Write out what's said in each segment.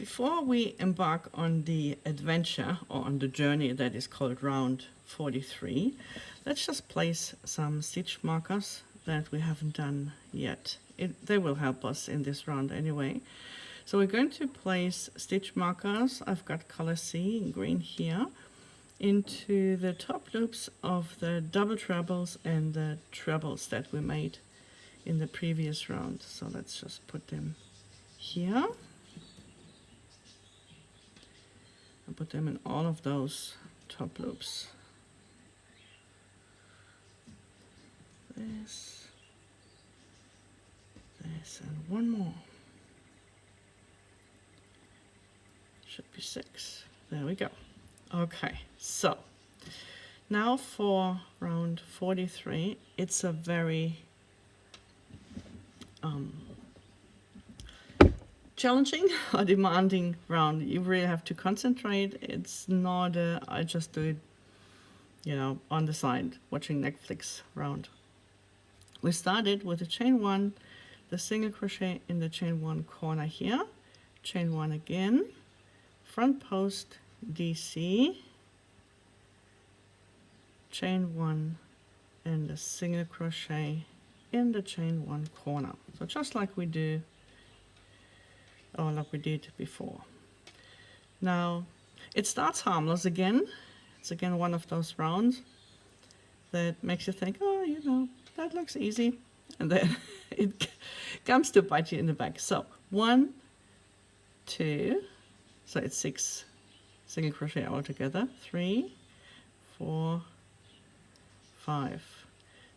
Before we embark on the adventure or on the journey that is called round 43, let's just place some stitch markers that we haven't done yet. They will help us in this round anyway. So we're going to place stitch markers, I've got color C in green here, into the top loops of the double trebles and the trebles that we made in the previous round. So let's just put them here. And put them in all of those top loops. This, and one more. Should be 6. There we go. Okay, so now for round 43, it's a very challenging or demanding round. You really have to concentrate. It's not a I just do it, on the side watching Netflix round. We started with the chain 1, the single crochet in the chain 1 corner here, chain 1 again, front post DC, chain 1 and a single crochet in the chain 1 corner. So just like we did before. Now it starts harmless again. It's again one of those rounds that makes you think, oh, that looks easy, and then it comes to bite you in the back. So 1, 2, so it's 6 single crochet altogether, 3, 4, 5,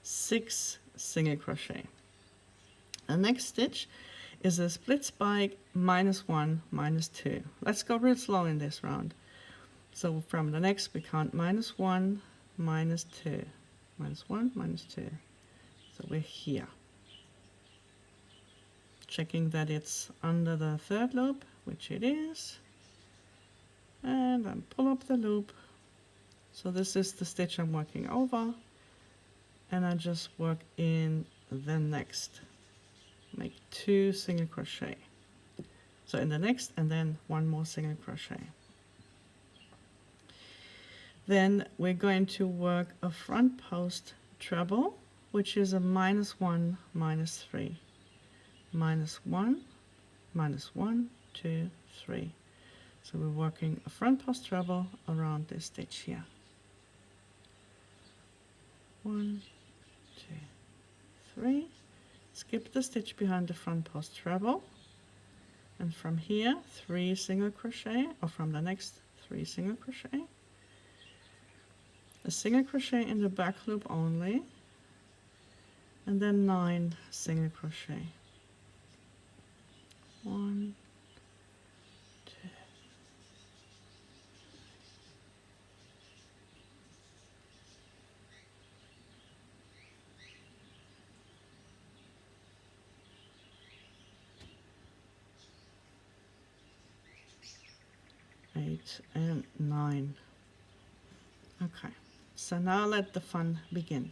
6 single crochet. The next stitch is a split spike -1, -2. Let's go real slow in this round. So from the next we count -1, -2, -1, -2. So we're here. Checking that it's under the third loop, which it is. And then pull up the loop. So this is the stitch I'm working over. And I just work in the next. Make 2 single crochet. So in the next, and then 1 more single crochet. Then we're going to work a front post treble, which is a -1, -3, -1, -1, 2, 3. So we're working a front post treble around this stitch here. 1, 2, 3. Skip the stitch behind the front post treble, and from here 3 single crochet, or from the next 3 single crochet, a single crochet in the back loop only, and then 9 single crochet. 1, 2, 8 and 9. Okay, so now let the fun begin.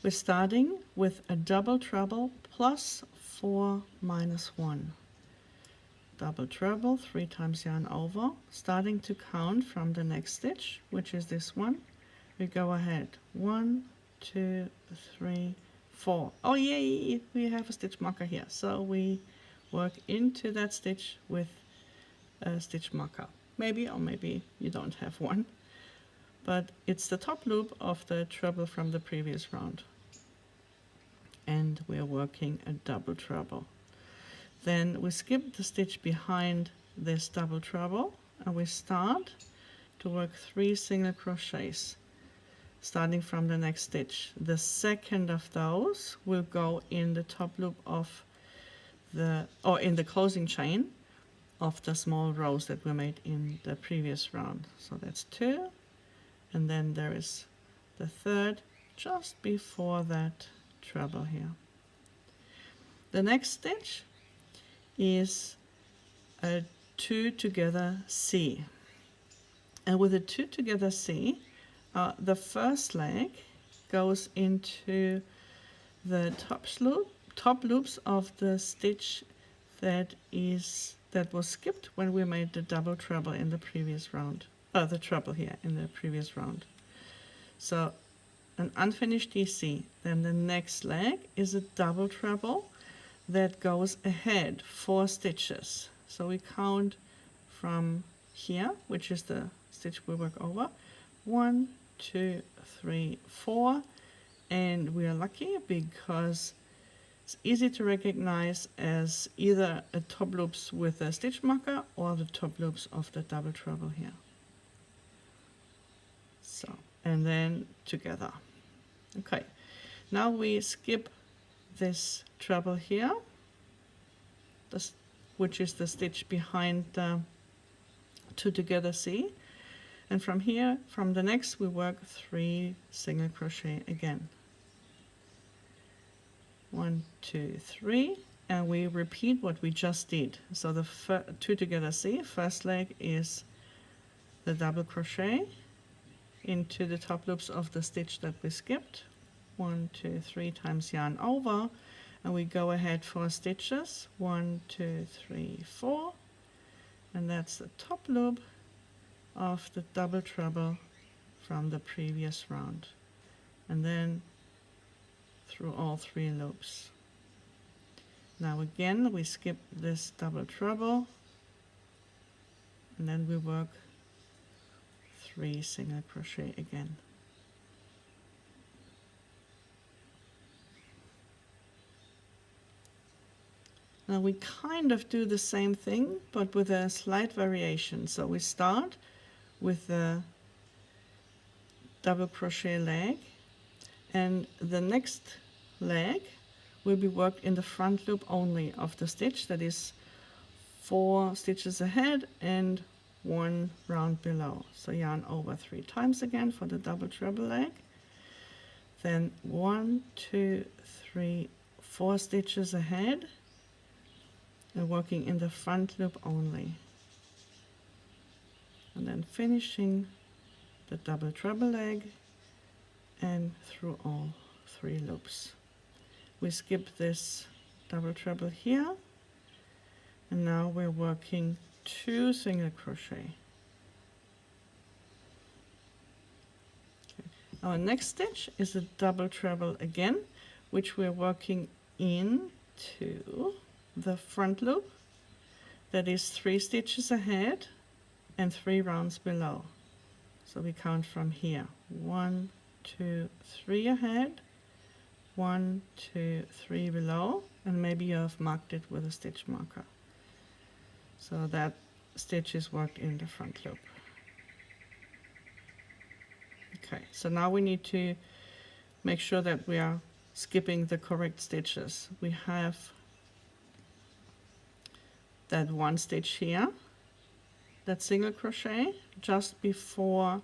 We're starting with a double treble plus 4 -1. Double treble 3 times yarn over, starting to count from the next stitch, which is this one. We go ahead 1, 2, 3, 4. Oh yay, we have a stitch marker here, so we work into that stitch with a stitch marker. Maybe, or maybe you don't have one, but it's the top loop of the treble from the previous round, and we're working a double treble. Then we skip the stitch behind this double treble, and we start to work 3 single crochets starting from the next stitch. The second of those will go in the top loop of in the closing chain of the small rows that we made in the previous round. So that's 2, and then there is the third just before that treble here. The next stitch is a 2 together C, and with a 2 together C, the first leg goes into the top loops of the stitch that is that was skipped when we made the double treble in the previous round, the treble here in the previous round. So an unfinished DC, then the next leg is a double treble that goes ahead 4 stitches. So we count from here, which is the stitch we work over, 1, 2, 3, 4, and we are lucky because it's easy to recognize as either a top loops with a stitch marker or the top loops of the double treble here. So, and then together. Okay, now we skip this treble here, which is the stitch behind the 2 together C, and from here, from the next, we work 3 single crochet again. 1, 2, 3, and we repeat what we just did. So the 2 together C, first leg is the double crochet into the top loops of the stitch that we skipped. 1, 2, 3 times yarn over, and we go ahead 4 stitches. 1, 2, 3, 4, and that's the top loop of the double treble from the previous round, and then through all 3 loops. Now again we skip this double treble, and then we work 3 single crochet again. Now we kind of do the same thing, but with a slight variation. So we start with the double crochet leg, and the next leg will be worked in the front loop only of the stitch, that is 4 stitches ahead and 1 round below. So yarn over 3 times again for the double treble leg, then 1, 2, 3, 4 stitches ahead and working in the front loop only, and then finishing the double treble leg and through all 3 loops. We skip this double treble here, and now we're working 2 single crochet. Okay. Our next stitch is a double treble again, which we're working into the front loop, that is 3 stitches ahead and 3 rounds below. So we count from here: 1, 2, 3 ahead, 1, 2, 3 below, and maybe you have marked it with a stitch marker. So that stitch is worked in the front loop. Okay, so now we need to make sure that we are skipping the correct stitches. We have that 1 stitch here, that single crochet just before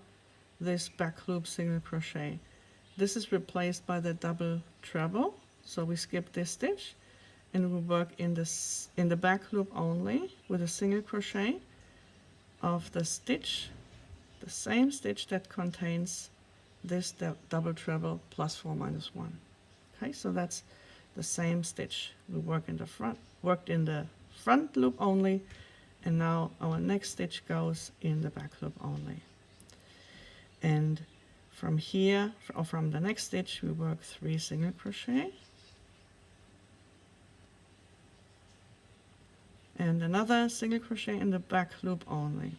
this back loop single crochet. This is replaced by the double treble, so we skip this stitch and we work in the back loop only with a single crochet of the stitch, the same stitch that contains this double treble plus 4 minus 1. Okay, so that's the same stitch. We worked in the front loop only, and now our next stitch goes in the back loop only. And from here, or from the next stitch, we work 3 single crochet and another single crochet in the back loop only.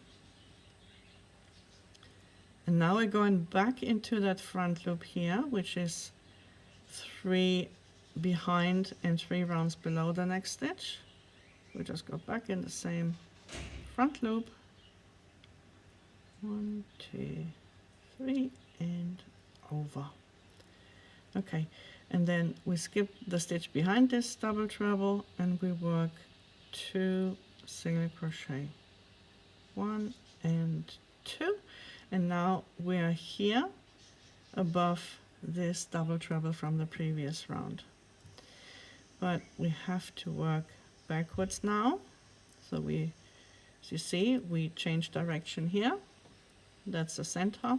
And now we're going back into that front loop here, which is 3 behind and 3 rounds below the next stitch. We just go back in the same front loop. 1, 2, 3, and over. Okay, and then we skip the stitch behind this double treble and we work 2 single crochet, 1 and 2, and now we are here above this double treble from the previous round. But we have to work backwards now. So we, as you see, we change direction here. That's the center.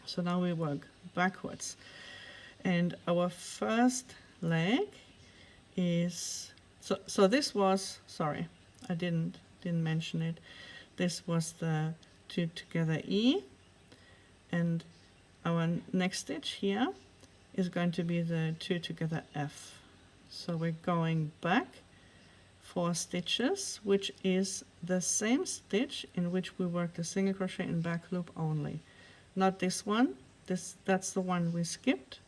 So now we work backwards. And our first leg is, so this was, sorry, I didn't mention it. This was the 2 together E, and our next stitch here is going to be the 2 together F. So we're going back 4 stitches, which is the same stitch in which we worked a single crochet in back loop only. Not this one. That's the one we skipped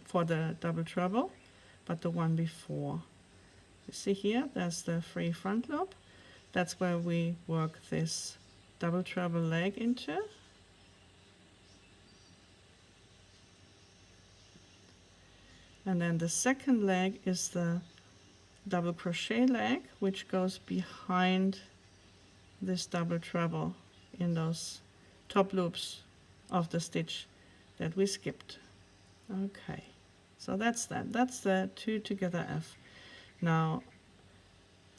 for the double treble, but the one before. You see here, there's the free front loop. That's where we work this double treble leg into. And then the second leg is the double crochet leg, which goes behind this double treble in those top loops of the stitch that we skipped. Okay, so that's that. That's the 2 together F. Now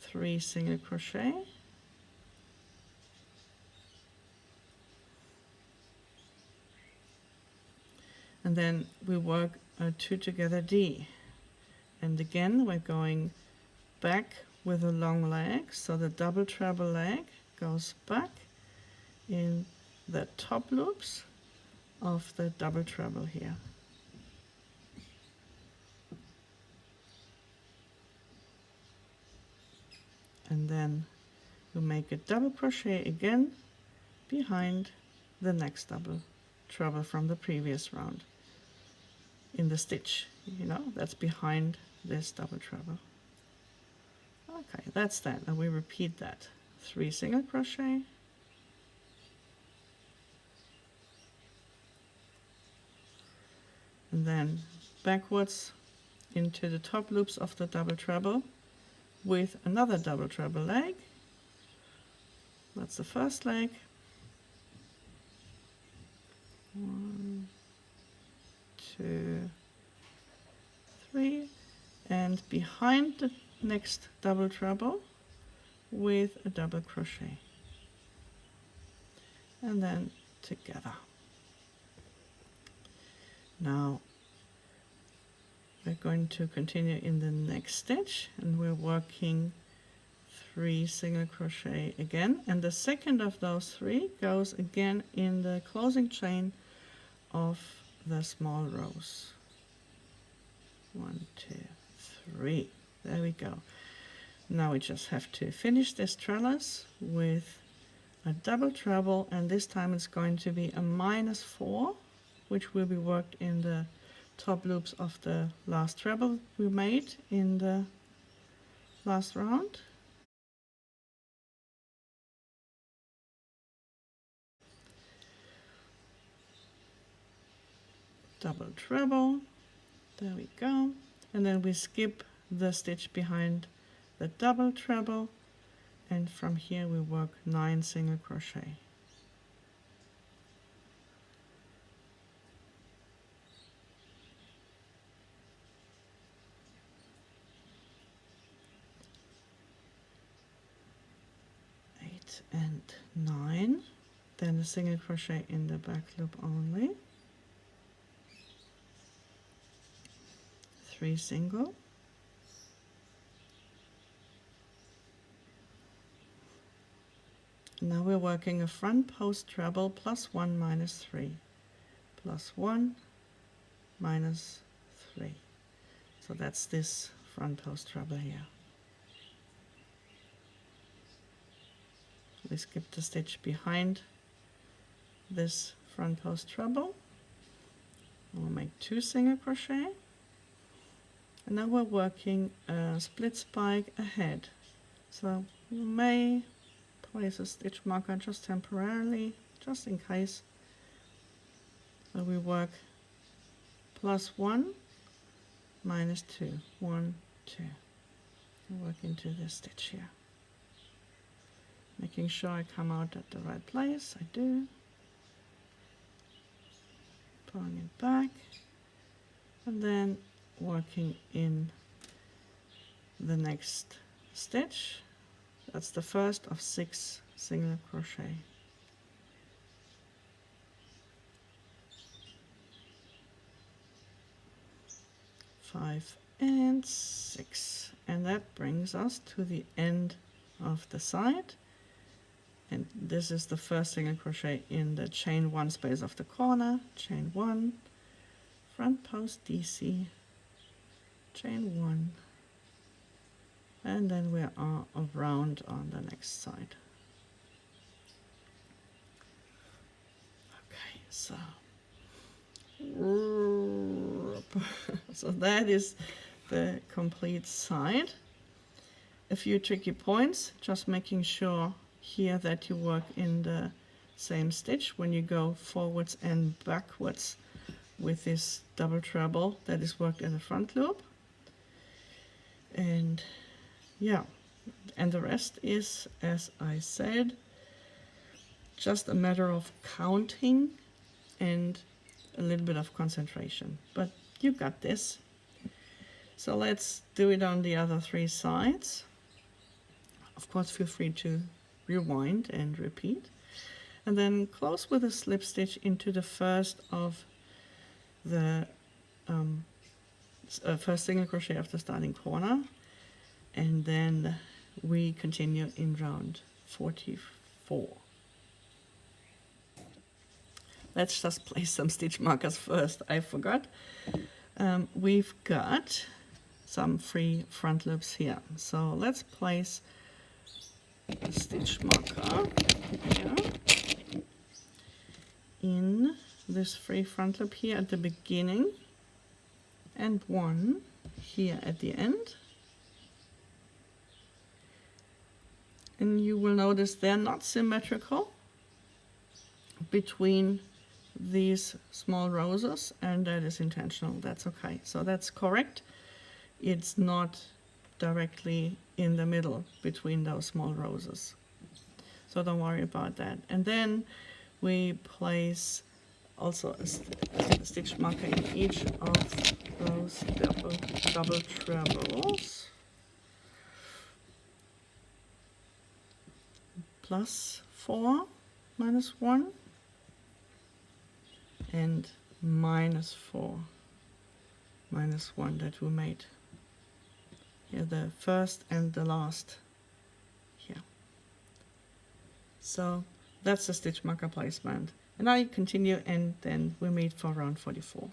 3 single crochet, and then we work a 2 together D, and again we're going back with a long leg, so the double treble leg goes back in the top loops of the double treble here. And then you make a double crochet again behind the next double treble from the previous round in the stitch, that's behind this double treble. Okay, that's that, and we repeat that. 3 single crochet, and then backwards into the top loops of the double treble with another double treble leg. That's the first leg. 1, 2, 3, and behind the next double treble with a double crochet, and then together. Now we're going to continue in the next stitch, and we're working 3 single crochet again, and the second of those 3 goes again in the closing chain of the small rows. 1, 2, 3. There we go. Now we just have to finish this trellis with a double treble, and this time it's going to be a -4, which will be worked in the top loops of the last treble we made in the last round. Double treble, there we go, and then we skip the stitch behind the double treble, and from here we work 9 single crochet. And 9, then a single crochet in the back loop only, 3 single, now we're working a front post treble +1 -3, +1 -3, so that's this front post treble here. We skip the stitch behind this front post treble. We'll make 2 single crochet, and now we're working a split spike ahead. So you may place a stitch marker just temporarily, just in case. So we work +1 -2, 1, 2. Work into this stitch here. Making sure I come out at the right place. I do. Pulling it back, and then working in the next stitch. That's the first of 6 single crochet. Five and 6, and that brings us to the end of the side, and this is the first single crochet in the chain 1 space of the corner, chain 1, front post DC, chain 1, and then we are around on the next side. Okay, so so that is the complete side. A few tricky points, just making sure here that you work in the same stitch when you go forwards and backwards with this double treble that is worked in the front loop. And yeah, and the rest is, as I said, just a matter of counting and a little bit of concentration, but you got this. So let's do it on the other 3 sides. Of course, feel free to rewind and repeat, and then close with a slip stitch into the first of the first single crochet of the starting corner, and then we continue in round 44. Let's just place some stitch markers first. I forgot. We've got some free front loops here, so let's place a stitch marker here in this free front loop here at the beginning, and one here at the end. And you will notice they're not symmetrical between these small roses, and that is intentional. That's okay. So that's correct. It's not directly in the middle between those small roses. So don't worry about that. And then we place also a stitch marker in each of those double trebles. +4, -1, and -4, -1 that we made. Here the first and the last here. So that's the stitch marker placement. And now you continue, and then we meet for round 44.